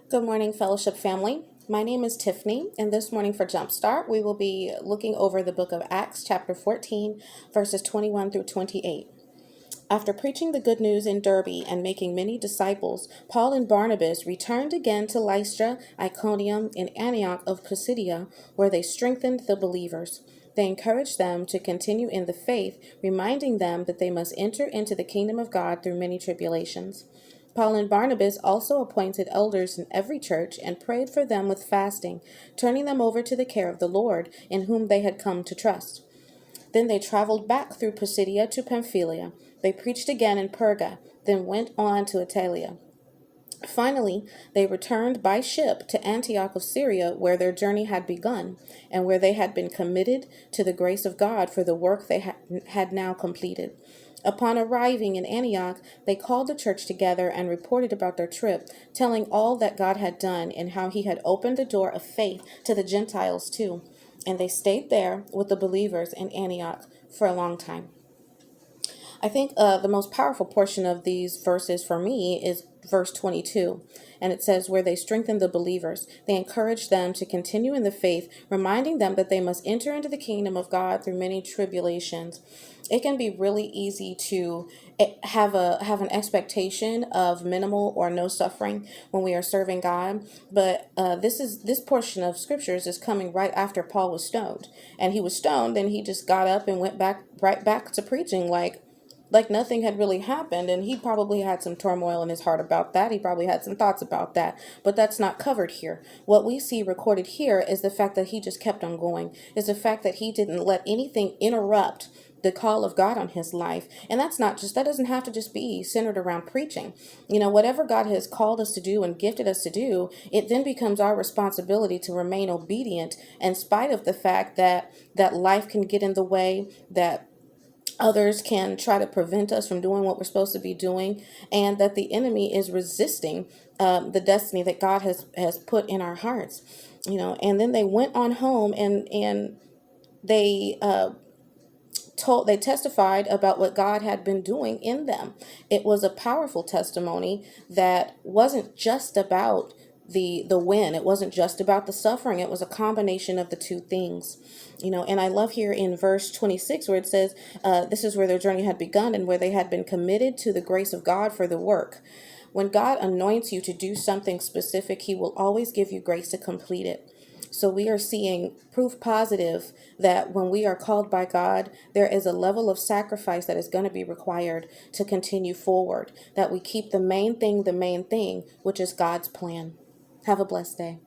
Good morning, fellowship family. My name is Tiffni, and this morning for Jumpstart, we will be looking over the book of Acts, chapter 14, verses 21 through 28. After preaching the good news in Derbe and making many disciples, Paul and Barnabas returned again to Lystra, Iconium, and Antioch of Pisidia, where they strengthened the believers. They encouraged them to continue in the faith, reminding them that they must enter into the kingdom of God through many tribulations. Paul and Barnabas also appointed elders in every church and prayed for them with fasting, turning them over to the care of the Lord, in whom they had come to trust. Then they traveled back through Pisidia to Pamphylia. They preached again in Perga, then went on to Italia. Finally, they returned by ship to Antioch of Syria, where their journey had begun, and where they had been committed to the grace of God for the work they had now completed. Upon arriving in Antioch, they called the church together and reported about their trip, telling all that God had done and how he had opened the door of faith to the Gentiles too. And they stayed there with the believers in Antioch for a long time. I think the most powerful portion of these verses for me is verse 22. And it says, where they strengthened the believers, they encouraged them to continue in the faith, reminding them that they must enter into the kingdom of God through many tribulations. It can be really easy to have an expectation of minimal or no suffering when we are serving God, but this portion of scriptures is coming right after Paul was stoned, and he was stoned, and he just got up and went right back to preaching like nothing had really happened. And he probably had some turmoil in his heart about that. He probably had some thoughts about that, but that's not covered here. What we see recorded here is the fact that he just kept on going, is the fact that he didn't let anything interrupt the call of God on his life. And that doesn't have to just be centered around preaching. Whatever God has called us to do and gifted us to do, it then becomes our responsibility to remain obedient in spite of the fact that life can get in the way, that others can try to prevent us from doing what we're supposed to be doing, and that the enemy is resisting the destiny that God has put in our hearts. And then they went on home, and they they testified about what God had been doing in them. It was a powerful testimony that wasn't just about the win. It wasn't just about the suffering. It was a combination of the two things. And I love here in verse 26 where it says, this is where their journey had begun and where they had been committed to the grace of God for the work. When God anoints you to do something specific, he will always give you grace to complete it. So we are seeing proof positive that when we are called by God, there is a level of sacrifice that is going to be required to continue forward, that we keep the main thing, which is God's plan. Have a blessed day.